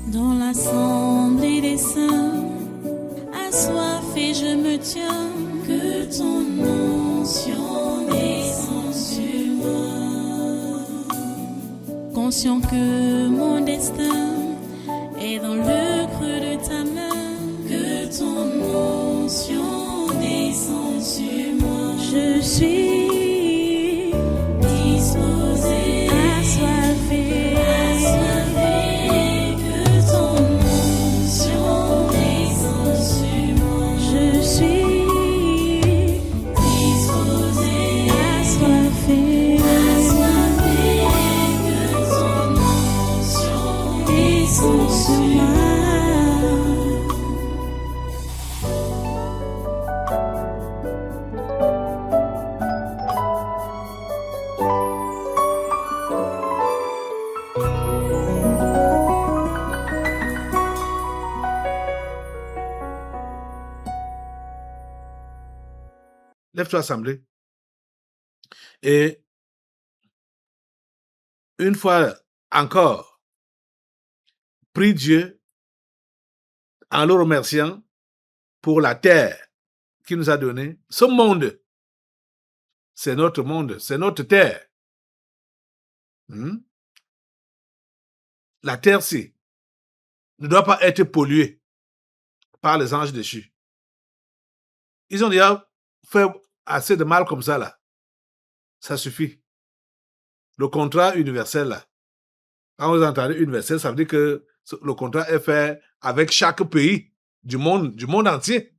Dans l'assemblée des saints, assoiffé je me tiens, que ton onction descende sur moi. Conscient que mon destin est dans le creux de ta main, que ton onction descende sur moi. Je suis disposé, assoiffé, que ton onction descende sur moi. Je suis disposé, assoiffé, que ton onction descende sur moi. Lève-toi, assemblée. Et une fois encore, prie Dieu en le remerciant pour la terre qu'il nous a donnée. Ce monde, c'est notre monde, c'est notre terre. La terre-ci ne doit pas être polluée par les anges déchus. Ils ont déjà fait assez de mal comme ça, là. Ça suffit. Le contrat universel, là. Quand vous entendez universel, ça veut dire que le contrat est fait avec chaque pays du monde entier.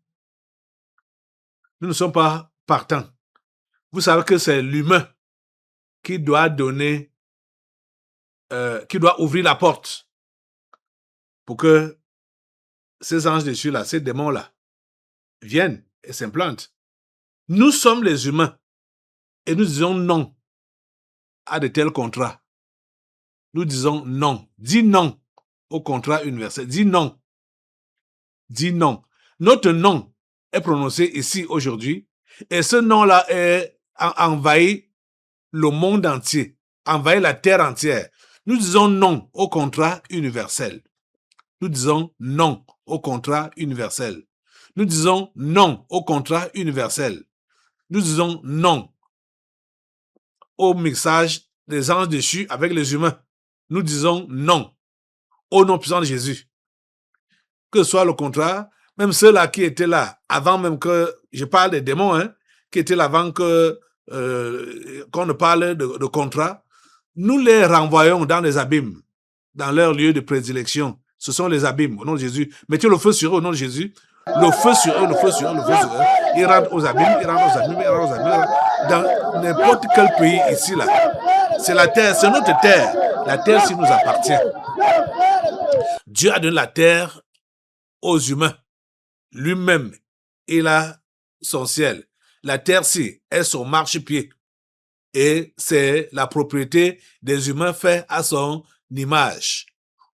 Nous ne sommes pas partants. Vous savez que c'est l'humain qui doit donner, qui doit ouvrir la porte pour que ces anges déchus-là, ces démons-là, viennent et s'implantent. Nous sommes les humains et nous disons non à de tels contrats. Nous disons non. Dis non au contrat universel. Dis non. Dis non. Notre non est prononcé ici aujourd'hui et ce non-là est envahi le monde entier, envahi la terre entière. Nous disons non au contrat universel. Nous disons non au contrat universel. Nous disons non au contrat universel. Nous disons non au mixage des anges déchus avec les humains. Nous disons non au nom puissant de Jésus. Que ce soit le contrat, même ceux-là qui étaient là avant même que, je parle des démons, qui étaient là avant que qu'on ne parle de contrat, nous les renvoyons dans les abîmes, dans leur lieu de prédilection. Ce sont les abîmes, au nom de Jésus. Mettez le feu sur eux, au nom de Jésus. Le feu sur eux, le feu sur eux, le feu sur eux. Ils rentrent aux abîmes, ils rentrent aux abîmes, ils rentrent aux abîmes. Dans n'importe quel pays ici, là. C'est la terre, c'est notre terre. La terre, si nous appartient. Dieu a donné la terre aux humains. Lui-même, il a son ciel. La terre-ci est son marchepied. Et c'est la propriété des humains faits à son image.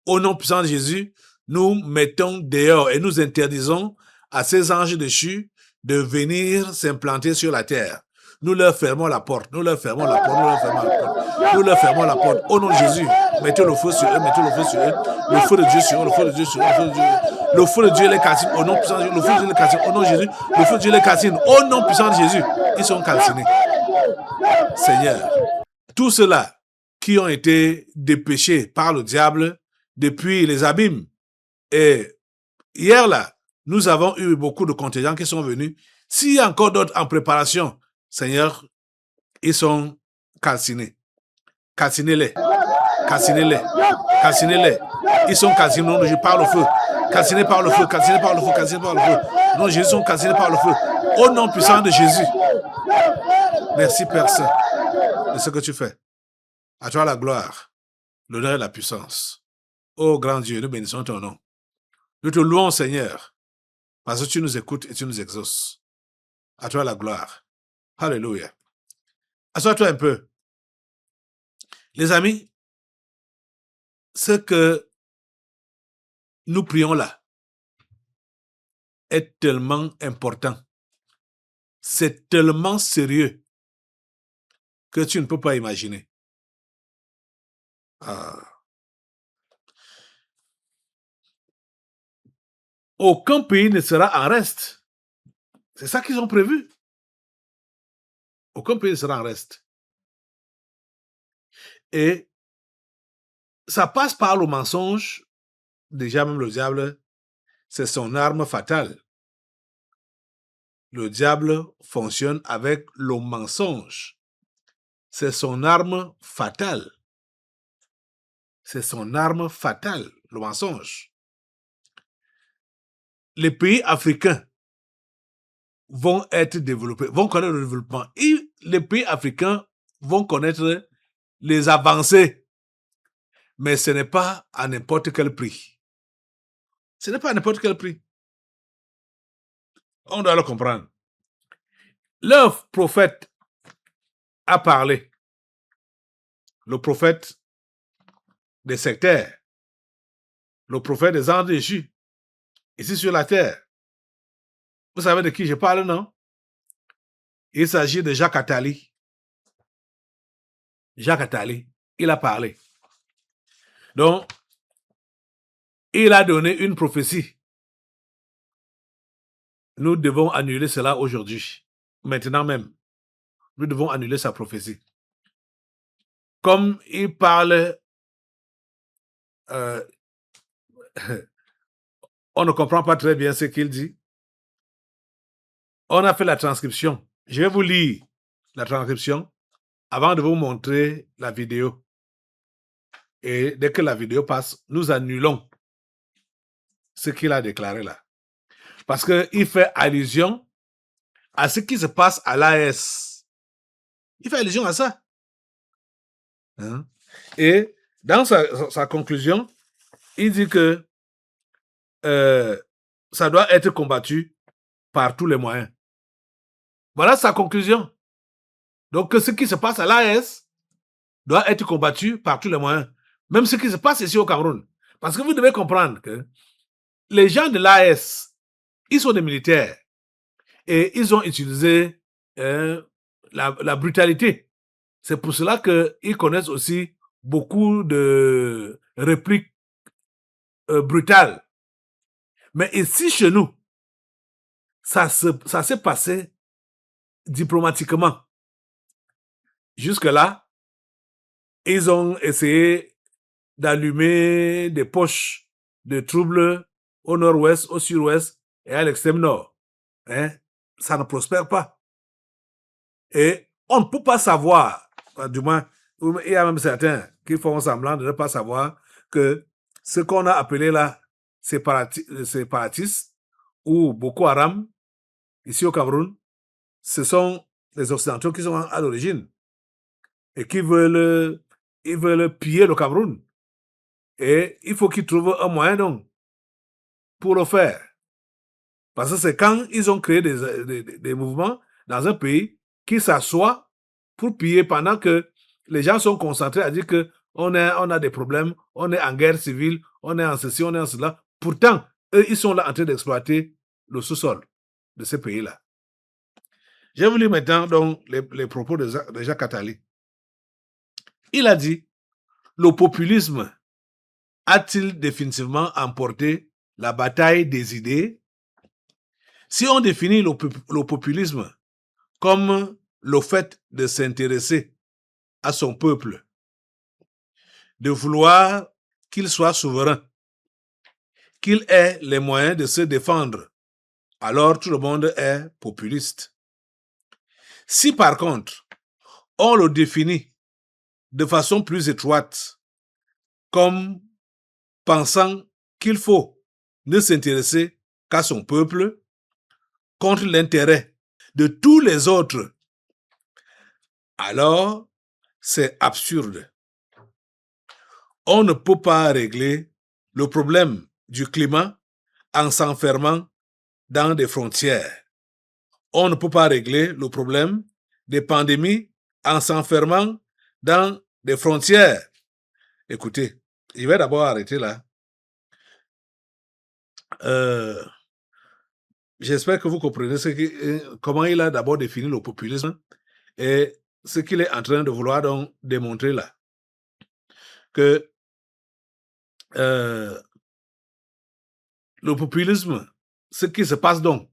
Au nom puissant de Jésus, nous mettons dehors et nous interdisons à ces anges déchus de venir s'implanter sur la terre. Nous leur fermons la porte, nous leur fermons la porte, nous leur fermons la porte, nous leur fermons la porte. Au nom de Jésus, mettez le feu sur eux, mettez le feu sur eux, le feu de Dieu sur eux, le feu de Dieu sur eux, le feu de Dieu. Le feu de Dieu les calcine au nom puissant de Jésus, le feu de Dieu les calcine au nom de Jésus, le feu de Dieu les calcine au nom puissant de Jésus. Ils sont calcinés. Seigneur, tous ceux-là qui ont été dépêchés par le diable depuis les abîmes. Et hier là, nous avons eu beaucoup de contingents qui sont venus. S'il y a encore d'autres en préparation, Seigneur, ils sont calcinés. Calcinez-les. Calcinez-les. Calcinez-les. Ils sont calcinés. Je parle au feu. Calcinés par le feu. Calcinés par le feu. Calcinés par le feu. Non, Jésus sont calcinés par le feu. Au nom puissant de Jésus. Merci, Père Saint, de ce que tu fais. À toi la gloire, l'honneur et la puissance. Ô grand Dieu, nous bénissons ton nom. Nous te louons, Seigneur, parce que tu nous écoutes et tu nous exauces. À toi la gloire. Alléluia. Assois-toi un peu. Les amis, ce que nous prions là est tellement important. C'est tellement sérieux que tu ne peux pas imaginer. aucun pays ne sera en reste. C'est ça qu'ils ont prévu. Aucun pays ne sera en reste. Et ça passe par le mensonge. Déjà, même le diable, c'est son arme fatale. Le diable fonctionne avec le mensonge. C'est son arme fatale. C'est son arme fatale, le mensonge. Les pays africains vont être développés, vont connaître le développement. Et les pays africains vont connaître les avancées. Mais ce n'est pas à n'importe quel prix. Ce n'est pas à n'importe quel prix. On doit le comprendre. Leur prophète a parlé. Le prophète des sectaires. Le prophète des anges déchus. Ici sur la terre. Vous savez de qui je parle, non? Il s'agit de Jacques Attali. Jacques Attali, il a parlé. Donc, il a donné une prophétie. Nous devons annuler cela aujourd'hui. Maintenant même. Nous devons annuler sa prophétie. Comme il parle, on ne comprend pas très bien ce qu'il dit. On a fait la transcription. Je vais vous lire la transcription avant de vous montrer la vidéo. Et dès que la vidéo passe, nous annulons ce qu'il a déclaré là. Parce qu'il fait allusion à ce qui se passe à l'AS. Il fait allusion à ça. Hein? Et dans sa conclusion, il dit que ça doit être combattu par tous les moyens. Voilà sa conclusion. Donc, ce qui se passe à l'AS doit être combattu par tous les moyens. Même ce qui se passe ici au Cameroun. Parce que vous devez comprendre que les gens de l'AS, ils sont des militaires. Et ils ont utilisé la brutalité. C'est pour cela qu'ils connaissent aussi beaucoup de répliques brutales. Mais ici, chez nous, ça s'est passé diplomatiquement. Jusque-là, ils ont essayé d'allumer des poches de troubles au nord-ouest, au sud-ouest et à l'extrême nord. Hein? Ça ne prospère pas. Et on ne peut pas savoir, du moins, il y a même certains qui font semblant de ne pas savoir que ce qu'on a appelé là séparatistes ou Boko Haram, ici au Cameroun, ce sont les Occidentaux qui sont à l'origine et qui veulent piller le Cameroun. Et il faut qu'ils trouvent un moyen donc pour le faire. Parce que c'est quand ils ont créé des mouvements dans un pays qui s'assoient pour piller pendant que les gens sont concentrés à dire que on a des problèmes, on est en guerre civile, on est en ceci, on est en cela. Pourtant, eux, ils sont là en train d'exploiter le sous-sol de ces pays-là. Je vais vous lire maintenant donc, les propos de Jacques Attali. Il a dit, le populisme a-t-il définitivement emporté la bataille des idées? Si on définit le populisme comme le fait de s'intéresser à son peuple, de vouloir qu'il soit souverain, qu'il ait les moyens de se défendre, alors tout le monde est populiste. Si par contre, on le définit de façon plus étroite, comme pensant qu'il faut ne s'intéresser qu'à son peuple, contre l'intérêt de tous les autres, alors c'est absurde. On ne peut pas régler le problème du climat en s'enfermant dans des frontières. On ne peut pas régler le problème des pandémies en s'enfermant dans des frontières. Écoutez, je vais d'abord arrêter là. J'espère que vous comprenez comment il a d'abord défini le populisme et ce qu'il est en train de vouloir donc démontrer là. Que Le populisme, ce qui se passe donc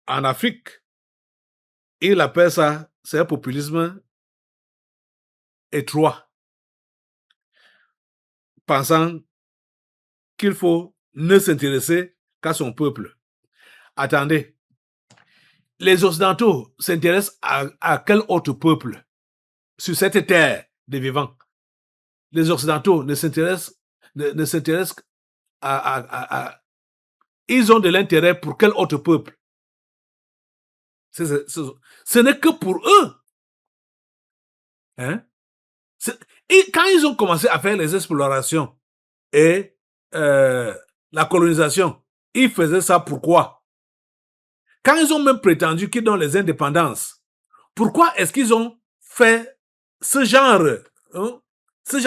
en Afrique, il appelle ça, c'est un populisme étroit, pensant qu'il faut ne s'intéresser qu'à son peuple. Attendez, les Occidentaux s'intéressent à quel autre peuple sur cette terre des vivants? Les Occidentaux ne s'intéressent ils ont de l'intérêt pour quel autre peuple? Ce n'est que pour eux. Hein? Et quand ils ont commencé à faire les explorations et la colonisation, ils faisaient ça pourquoi? Quand ils ont même prétendu qu'ils donnent les indépendances, pourquoi est-ce qu'ils ont fait ce genre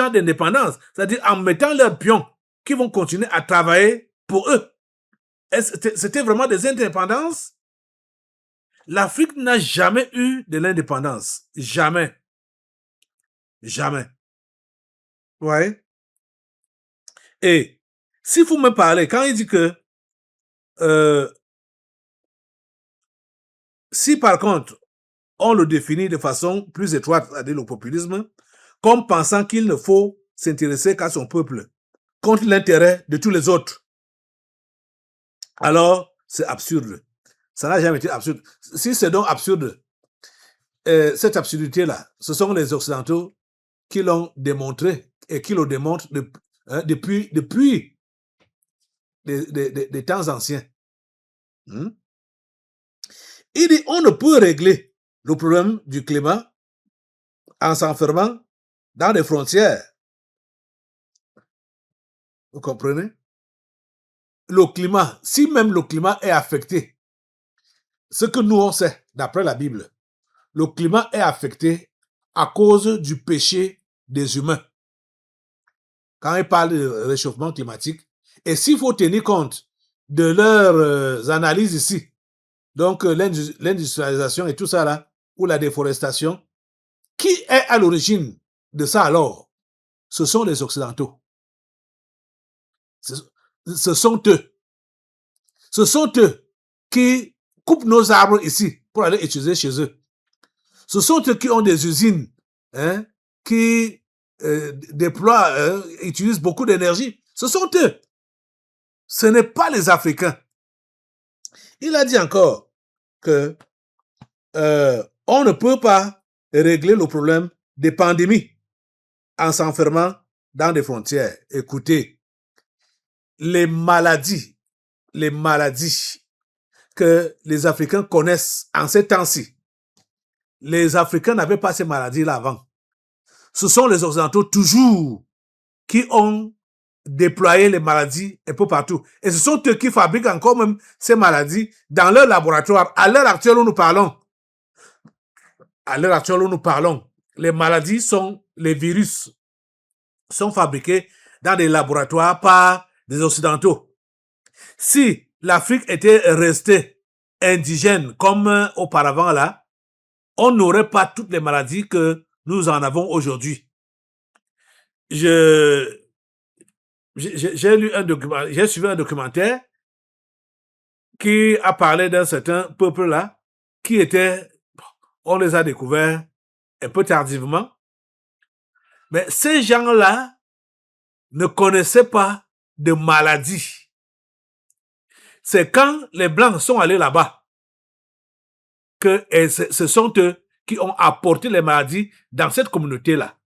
d'indépendance? C'est-à-dire en mettant leurs pions qui vont continuer à travailler pour eux. C'était vraiment des indépendances? L'Afrique n'a jamais eu de l'indépendance. Jamais. Jamais. Ouais. Et si vous me parlez, quand il dit que si par contre on le définit de façon plus étroite, c'est-à-dire le populisme, comme pensant qu'il ne faut s'intéresser qu'à son peuple, contre l'intérêt de tous les autres, alors c'est absurde. Ça n'a jamais été absurde. Si c'est donc absurde, cette absurdité-là, ce sont les Occidentaux qui l'ont démontré et qui le démontrent depuis des temps anciens. Il dit on ne peut régler le problème du climat en s'enfermant dans des frontières. Vous comprenez? Le climat, si même le climat est affecté, ce que nous on sait, d'après la Bible, le climat est affecté à cause du péché des humains. Quand il parle de réchauffement climatique, et s'il faut tenir compte de leurs analyses ici, donc l'industrialisation et tout ça là, ou la déforestation, qui est à l'origine de ça alors? Ce sont les Occidentaux. Ce sont eux. Ce sont eux qui coupent nos arbres ici pour aller utiliser chez eux. Ce sont eux qui ont des usines qui déploient, utilisent beaucoup d'énergie. Ce sont eux. Ce n'est pas les Africains. Il a dit encore que on ne peut pas régler le problème des pandémies en s'enfermant dans des frontières. Écoutez, les maladies que les Africains connaissent en ces temps-ci, les Africains n'avaient pas ces maladies-là avant. Ce sont les Occidentaux toujours qui ont déployé les maladies un peu partout. Et ce sont eux qui fabriquent encore même ces maladies dans leur laboratoire. À l'heure actuelle où nous parlons, les maladies les virus sont fabriqués dans des laboratoires par des Occidentaux. Si l'Afrique était restée indigène comme auparavant là, on n'aurait pas toutes les maladies que nous en avons aujourd'hui. J'ai suivi un documentaire qui a parlé d'un certain peuple là qui était, on les a découverts un peu tardivement, mais ces gens-là ne connaissaient pas de maladies. C'est quand les Blancs sont allés là-bas que ce sont eux qui ont apporté les maladies dans cette communauté-là.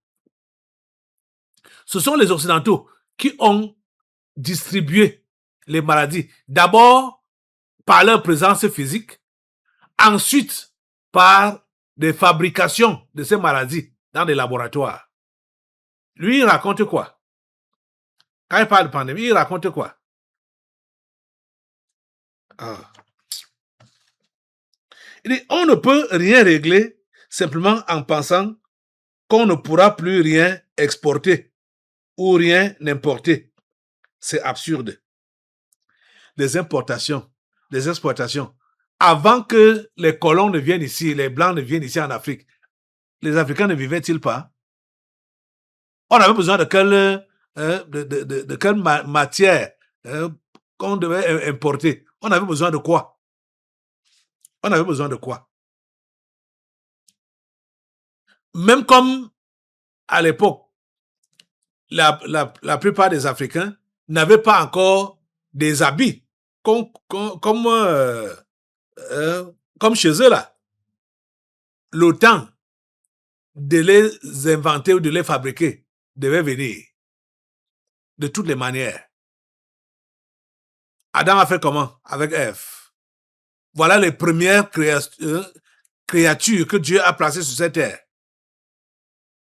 Ce sont les Occidentaux qui ont distribué les maladies. D'abord, par leur présence physique, ensuite, par des fabrications de ces maladies dans des laboratoires. Lui, il raconte quoi? Quand il parle de pandémie, il raconte quoi? Il dit, on ne peut rien régler simplement en pensant qu'on ne pourra plus rien exporter ou rien importer. C'est absurde. Les importations, les exportations. Avant que les colons ne viennent ici, les Blancs ne viennent ici en Afrique, les Africains ne vivaient-ils pas? On avait besoin de quelle matière qu'on devait importer. On avait besoin de quoi? On avait besoin de quoi? Même comme à l'époque, la plupart des Africains n'avaient pas encore des habits comme chez eux là. Le temps de les inventer ou de les fabriquer devait venir de toutes les manières. Adam a fait comment? Avec Ève. Voilà les premières créatures que Dieu a placées sur cette terre.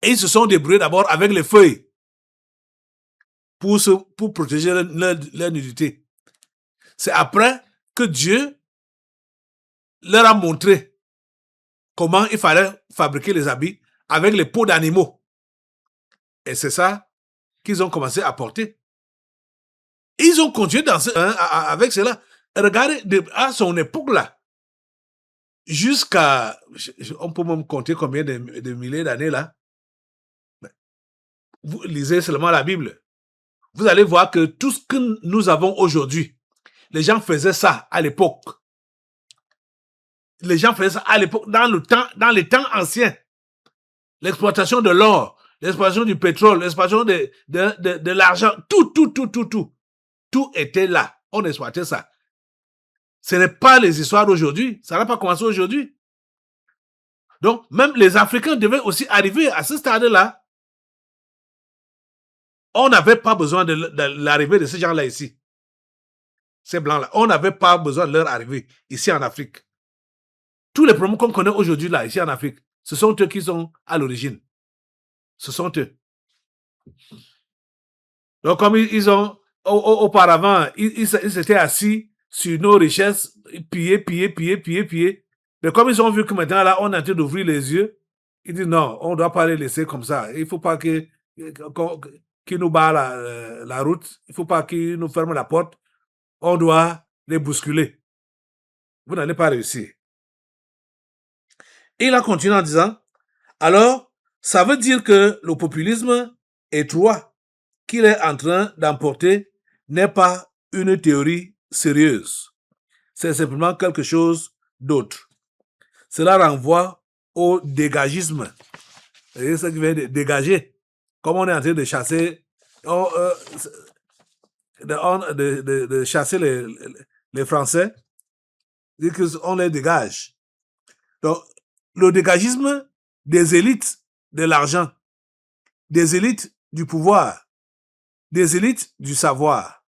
Et ils se sont débrouillés d'abord avec les feuilles pour protéger leur nudité. C'est après que Dieu leur a montré comment il fallait fabriquer les habits avec les peaux d'animaux. Et c'est ça qu'ils ont commencé à porter. Ils ont continué avec cela. Regardez, à son époque-là, jusqu'à, on peut même compter combien de milliers d'années là. Vous lisez seulement la Bible. Vous allez voir que tout ce que nous avons aujourd'hui, les gens faisaient ça à l'époque. Les gens faisaient ça à l'époque, dans les temps anciens. L'exploitation de l'or, l'exploitation du pétrole, l'exploitation de l'argent, tout était là. On exploitait ça. Ce n'est pas les histoires d'aujourd'hui. Ça n'a pas commencé aujourd'hui. Donc, même les Africains devaient aussi arriver à ce stade-là. On n'avait pas besoin de l'arrivée de ces gens-là ici. Ces blancs-là. On n'avait pas besoin de leur arrivée ici en Afrique. Tous les problèmes qu'on connaît aujourd'hui là, ici en Afrique, ce sont eux qui sont à l'origine. Ce sont eux. Donc, comme ils ont, auparavant, ils s'étaient assis sur nos richesses, pillés. Mais comme ils ont vu que maintenant, là, on est en train d'ouvrir les yeux, ils disent non, on ne doit pas les laisser comme ça. Il ne faut pas qu'ils nous barrent la route. Il ne faut pas qu'ils nous ferment la porte. On doit les bousculer. Vous n'allez pas réussir. Et il a continué en disant, alors, ça veut dire que le populisme étroit qu'il est en train d'emporter n'est pas une théorie sérieuse. C'est simplement quelque chose d'autre. Cela renvoie au dégagisme. Vous voyez ce qui vient de dégager. Comme on est en train de chasser, de chasser les Français, on les dégage. Donc, le dégagisme des élites de l'argent, des élites du pouvoir, des élites du savoir.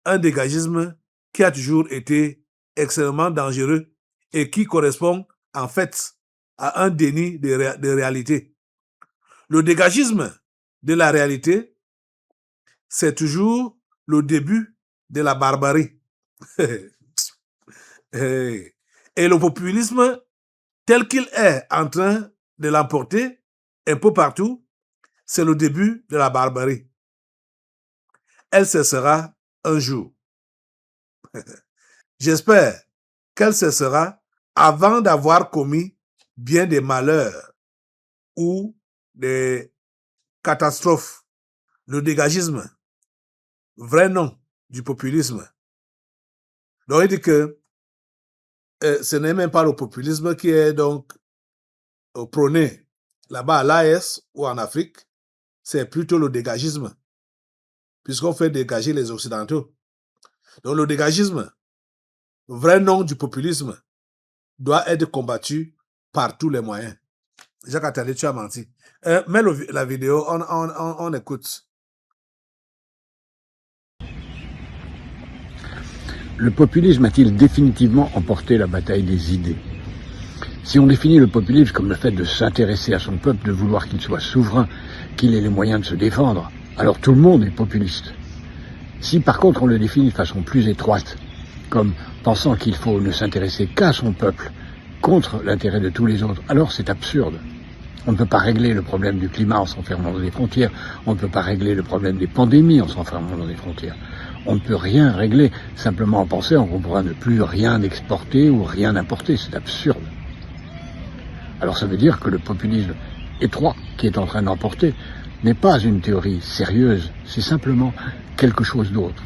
Un dégagisme qui a toujours été extrêmement dangereux et qui correspond en fait à un déni de réalité. Le dégagisme de la réalité, c'est toujours le début de la barbarie. Et le populisme, tel qu'il est en train de l'emporter un peu partout, c'est le début de la barbarie. Elle cessera un jour. J'espère qu'elle cessera avant d'avoir commis bien des malheurs ou des catastrophes. Le dégagisme, vrai nom du populisme. Donc il dit que ce n'est même pas le populisme qui est donc prôné là-bas à l'AS ou en Afrique, c'est plutôt le dégagisme, puisqu'on fait dégager les Occidentaux. Donc le dégagisme, vrai nom du populisme, doit être combattu par tous les moyens. Jacques Attali, tu as menti. Mets la vidéo, on écoute. Le populisme a-t-il définitivement emporté la bataille des idées? Si on définit le populisme comme le fait de s'intéresser à son peuple, de vouloir qu'il soit souverain, qu'il ait les moyens de se défendre, alors tout le monde est populiste. Si par contre on le définit de façon plus étroite, comme pensant qu'il faut ne s'intéresser qu'à son peuple, contre l'intérêt de tous les autres, alors c'est absurde. On ne peut pas régler le problème du climat en s'enfermant dans des frontières, on ne peut pas régler le problème des pandémies en s'enfermant dans des frontières. On ne peut rien régler simplement en pensant qu'on pourra ne plus rien exporter ou rien importer. C'est absurde. Alors ça veut dire que le populisme étroit qui est en train d'emporter n'est pas une théorie sérieuse, c'est simplement quelque chose d'autre.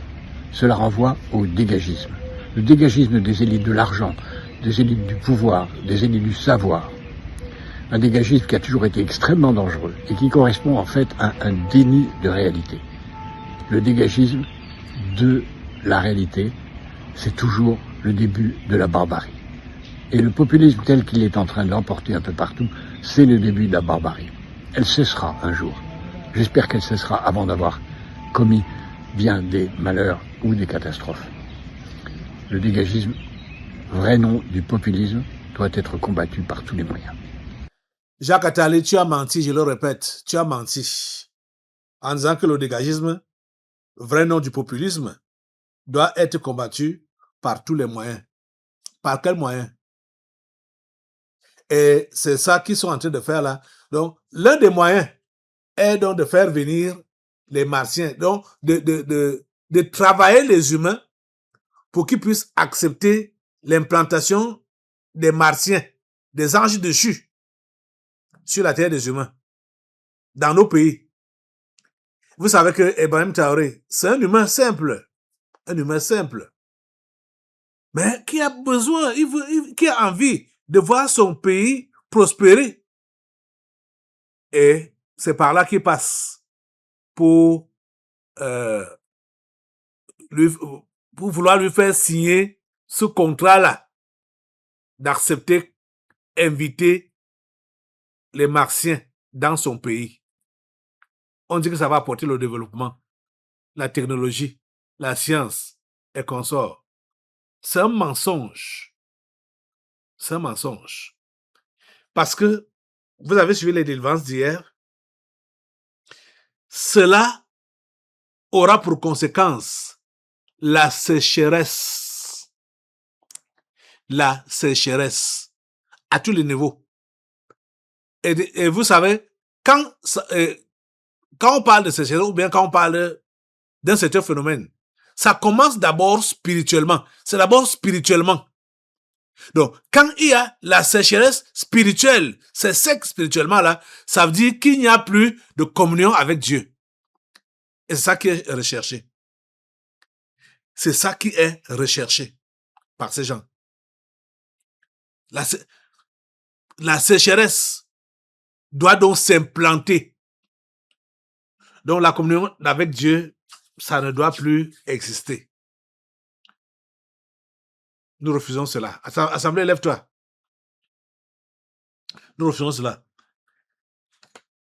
cela renvoie au dégagisme. Le dégagisme des élites de l'argent, des élites du pouvoir, des élites du savoir. Un dégagisme qui a toujours été extrêmement dangereux et qui correspond en fait à un déni de réalité. Le dégagisme de la réalité, c'est toujours le début de la barbarie. Et le populisme tel qu'il est en train de l'emporter un peu partout, c'est le début de la barbarie. Elle cessera un jour. J'espère qu'elle cessera avant d'avoir commis bien des malheurs ou des catastrophes. Le dégagisme, vrai nom du populisme, doit être combattu par tous les moyens. Jacques Attali, tu as menti, je le répète, tu as menti. En disant que le dégagisme, vrai nom du populisme, doit être combattu par tous les moyens. Par quels moyens? Et c'est ça qu'ils sont en train de faire là. Donc, l'un des moyens est donc de faire venir les martiens, donc de travailler les humains pour qu'ils puissent accepter l'implantation des martiens, des anges déchus sur la terre des humains, dans nos pays. Vous savez que Ibrahim Traoré, c'est un humain simple, mais qui a besoin, qui a envie de voir son pays prospérer. Et c'est par là qu'il passe pour vouloir lui faire signer ce contrat-là, d'accepter, inviter les martiens dans son pays. On dit que ça va apporter le développement, la technologie, la science et consorts. C'est un mensonge. C'est un mensonge. Parce que vous avez suivi les délivrances d'hier. Cela aura pour conséquence la sécheresse. La sécheresse à tous les niveaux. Et vous savez, quand on parle de sécheresse ou bien quand on parle d'un certain phénomène, ça commence d'abord spirituellement. C'est d'abord spirituellement. Donc, quand il y a la sécheresse spirituelle, c'est sec spirituellement là, ça veut dire qu'il n'y a plus de communion avec Dieu. Et c'est ça qui est recherché. C'est ça qui est recherché par ces gens. La sécheresse doit donc s'implanter. Donc, la communion avec Dieu, ça ne doit plus exister. Nous refusons cela. Assemblée, lève-toi. Nous refusons cela.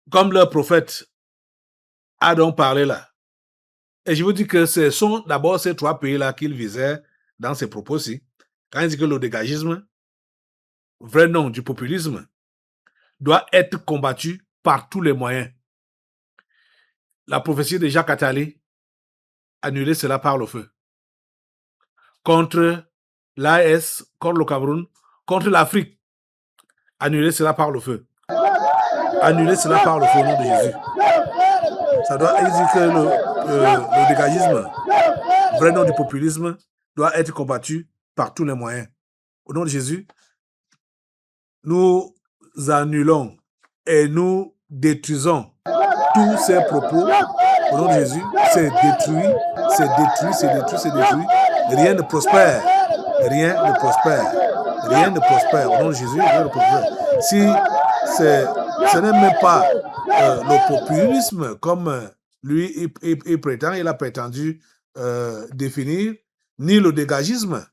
Comme le prophète a donc parlé là. Et je vous dis que ce sont d'abord ces trois pays-là qu'il visait dans ses propos-ci. Quand il dit que le dégagisme, vrai nom du populisme, doit être combattu par tous les moyens. La prophétie de Jacques Attali annulait cela par le feu. Contre l'AS, contre le Cameroun, contre l'Afrique, annuler cela par le feu. Annuler cela par le feu au nom de Jésus. Ça doit dire que le dégagisme, vrai nom du populisme, doit être combattu par tous les moyens. Au nom de Jésus, nous annulons et nous détruisons tous ces propos. Au nom de Jésus, c'est détruit, c'est détruit, c'est détruit, c'est détruit. Rien ne prospère. Rien ne prospère. Rien ne prospère. Au nom de Jésus, rien ne prospère. Si ce n'est même pas le populisme comme lui il prétend, il a prétendu définir, ni le dégagisme.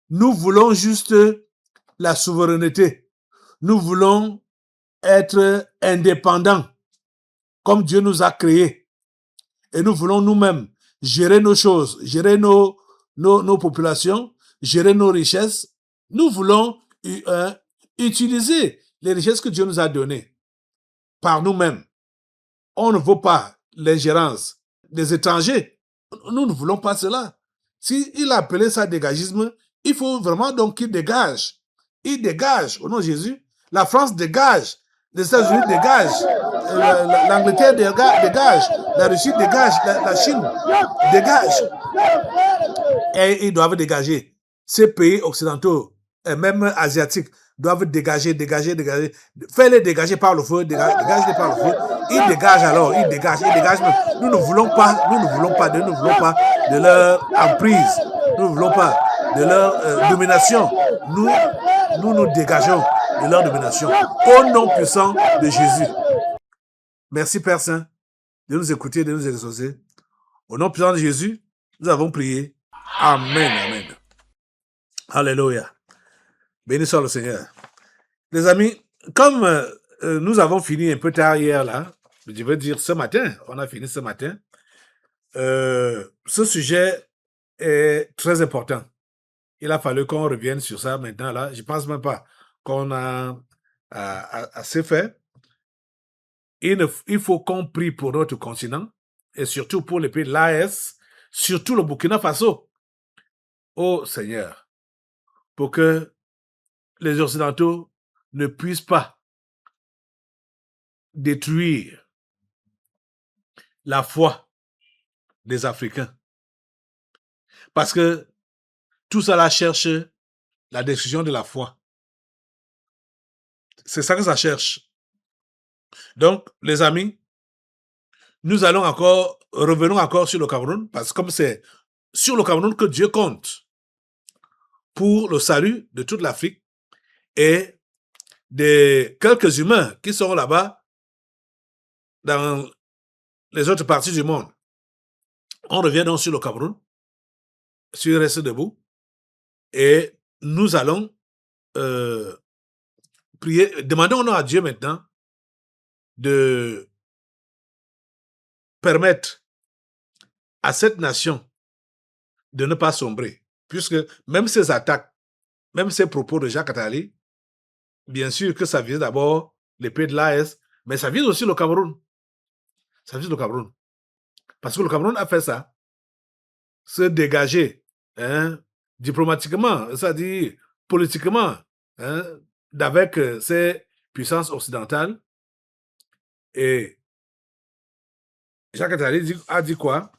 Nous voulons juste la souveraineté. Nous voulons être indépendants comme Dieu nous a créés. Et nous voulons nous-mêmes gérer nos choses, gérer nos populations, gérer nos richesses. Nous voulons utiliser les richesses que Dieu nous a données par nous-mêmes. On ne veut pas l'ingérence des étrangers. Nous ne voulons pas cela. S'il a appelé ça dégagisme, il faut vraiment donc qu'il dégage. Il dégage, au nom de Jésus. La France dégage. Les États-Unis dégagent. L'Angleterre dégage. La Russie dégage. La Chine dégage. Et ils doivent dégager. Ces pays occidentaux, et même asiatiques, doivent dégager. Fais-les dégager par le feu, dégage-les par le feu. Ils dégagent alors, ils dégagent même. Nous ne voulons pas de leur emprise. Nous ne voulons pas de leur domination. Nous dégageons de leur domination. Au nom puissant de Jésus. Merci Père Saint de nous écouter, de nous exaucer. Au nom puissant de Jésus, nous avons prié. Amen, amen. Alléluia. Béni soit le Seigneur. Les amis, comme nous avons fini un peu tard hier là, je veux dire ce matin, on a fini ce matin, ce sujet est très important. Il a fallu qu'on revienne sur ça maintenant là. Je ne pense même pas qu'on a assez fait. Il faut qu'on prie pour notre continent et surtout pour les pays de l'AES, surtout le Burkina Faso. Ô Seigneur, pour que les Occidentaux ne puissent pas détruire la foi des Africains. Parce que tout cela cherche la destruction de la foi. C'est ça que ça cherche. Donc, les amis, nous allons revenons encore sur le Cameroun, parce que comme c'est sur le Cameroun que Dieu compte pour le salut de toute l'Afrique et de quelques humains qui sont là-bas dans les autres parties du monde. On revient donc sur le Cameroun, sur Reste Debout, et nous allons prier. Demandons à Dieu maintenant de permettre à cette nation de ne pas sombrer, puisque même ces attaques, même ces propos de Jacques Attali, bien sûr que ça vise d'abord les pays de l'AES, mais ça vise aussi le Cameroun. Ça vise le Cameroun. Parce que le Cameroun a fait ça. Se dégager diplomatiquement, c'est-à-dire politiquement, d'avec ces puissances occidentales. Et Jacques Attali a dit quoi?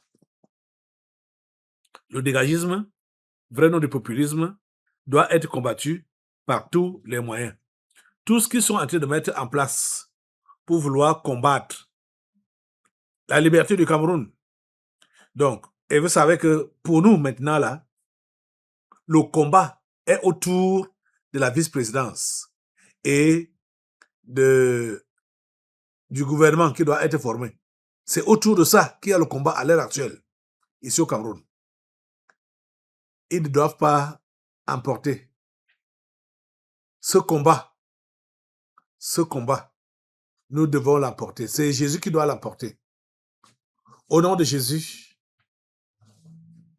Le dégagisme, vrai nom du populisme, doit être combattu par tous les moyens. Tout ce qu'ils sont en train de mettre en place pour vouloir combattre la liberté du Cameroun. Donc, et vous savez que pour nous maintenant là, le combat est autour de la vice-présidence et du gouvernement qui doit être formé. C'est autour de ça qu'il y a le combat à l'heure actuelle, ici au Cameroun. Ils ne doivent pas emporter ce combat. Nous devons l'emporter. C'est Jésus qui doit l'emporter. Au nom de Jésus,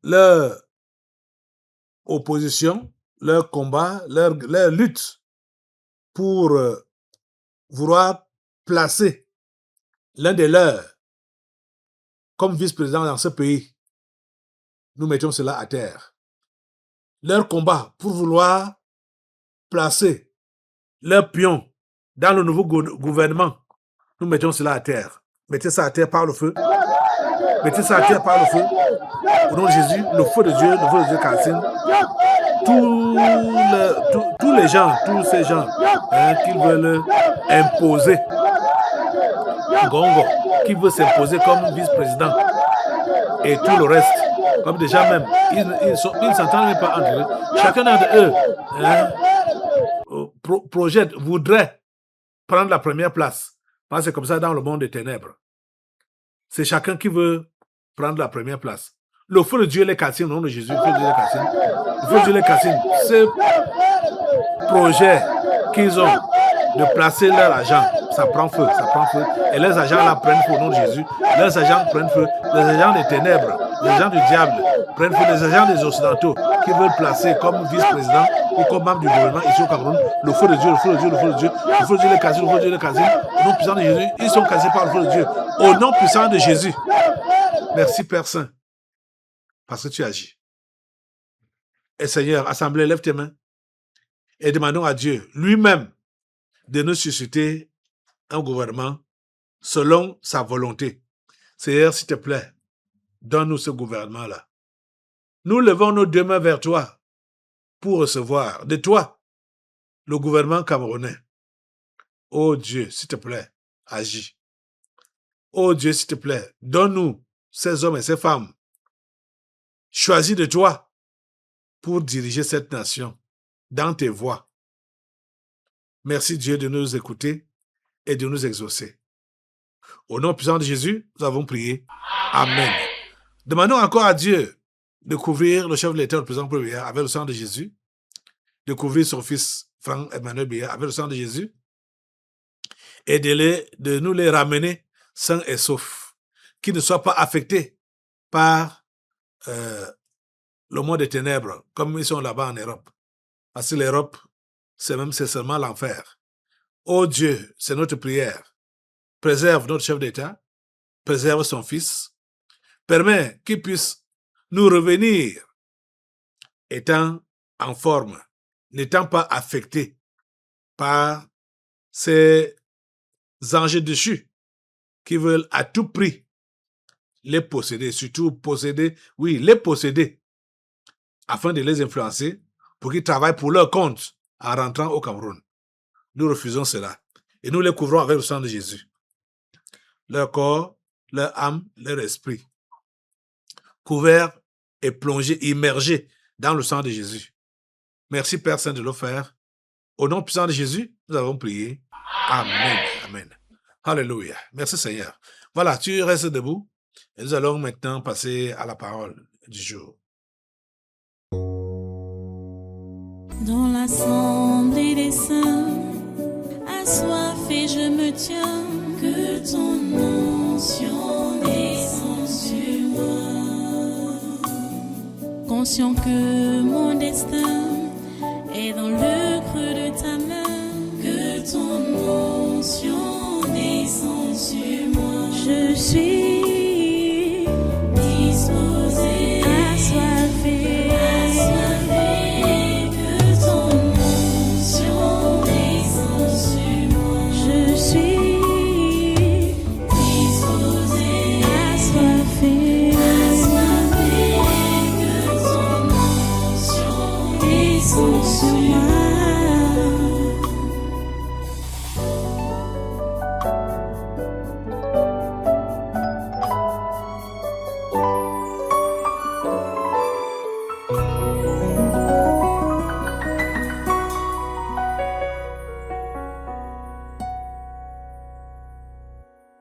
leur opposition, leur combat, leur lutte pour vouloir placer l'un des leurs comme vice-président dans ce pays, nous mettons cela à terre. Leur combat pour vouloir placer leur pion dans le nouveau gouvernement, nous mettons cela à terre. Mettez ça à terre par le feu. Mettez ça à terre par le feu. Au nom de Jésus, le feu de Dieu calcine. Tous les gens, tous ces gens qui veulent imposer Gongo, qui veut s'imposer comme vice-président et tout le reste, comme déjà même, ils s'entendent même pas entre eux. Chacun d'eux voudrait prendre la première place. Parce que c'est comme ça dans le monde des ténèbres. C'est chacun qui veut prendre la première place. Le feu de Dieu les calcine, au nom de Jésus, le feu de Dieu les calcine. Le feu de Dieu les calcine. Ce projet qu'ils ont de placer leur argent, ça prend feu. Et les agents là prennent feu au nom de Jésus. Les agents prennent feu. Les agents des ténèbres, les agents du diable prennent feu. Les agents des occidentaux qui veulent placer comme vice-président ou comme membre du gouvernement ici au Cameroun, le feu de Dieu, le feu de Dieu, le feu de Dieu, le feu de Dieu les calcine, le feu de Dieu les calcine. Au nom puissant de Jésus, ils sont calcinés par le feu de Dieu. Au nom puissant de Jésus. Merci Père Saint, parce que tu agis. Et Seigneur, Assemblée, lève tes mains et demandons à Dieu lui-même de nous susciter un gouvernement selon sa volonté. Seigneur, s'il te plaît, donne-nous ce gouvernement-là. Nous levons nos deux mains vers toi pour recevoir de toi le gouvernement camerounais. Oh Dieu, s'il te plaît, agis. Oh Dieu, s'il te plaît, donne-nous ces hommes et ces femmes choisis de toi pour diriger cette nation dans tes voies. Merci Dieu de nous écouter et de nous exaucer. Au nom puissant de Jésus, nous avons prié. Amen. Demandons encore à Dieu de couvrir le chef de l'État, le président Paul Biya, avec le sang de Jésus, de couvrir son fils Franck Emmanuel Biya avec le sang de Jésus, et de nous les ramener sains et saufs, qu'ils ne soient pas affectés par le monde des ténèbres, comme ils sont là-bas en Europe. Parce que l'Europe, c'est seulement l'enfer. Oh Dieu, c'est notre prière. Préserve notre chef d'État, préserve son fils, permet qu'il puisse nous revenir étant en forme, n'étant pas affecté par ces anges déchus qui veulent à tout prix les posséder, surtout les posséder, afin de les influencer pour qu'ils travaillent pour leur compte en rentrant au Cameroun. Nous refusons cela et nous les couvrons avec le sang de Jésus. Leur corps, leur âme, leur esprit, couverts et plongés, immergés dans le sang de Jésus. Merci Père Saint de le faire. Au nom puissant de Jésus, nous avons prié. Amen. Amen. Alléluia. Merci Seigneur. Voilà, tu restes debout et nous allons maintenant passer à la parole du jour. Dans l'assemblée des saints, assoiffé je me tiens, que ton onction descende sur moi. Conscient que mon destin est dans le creux de ta main, que ton onction descende sur moi. Je suis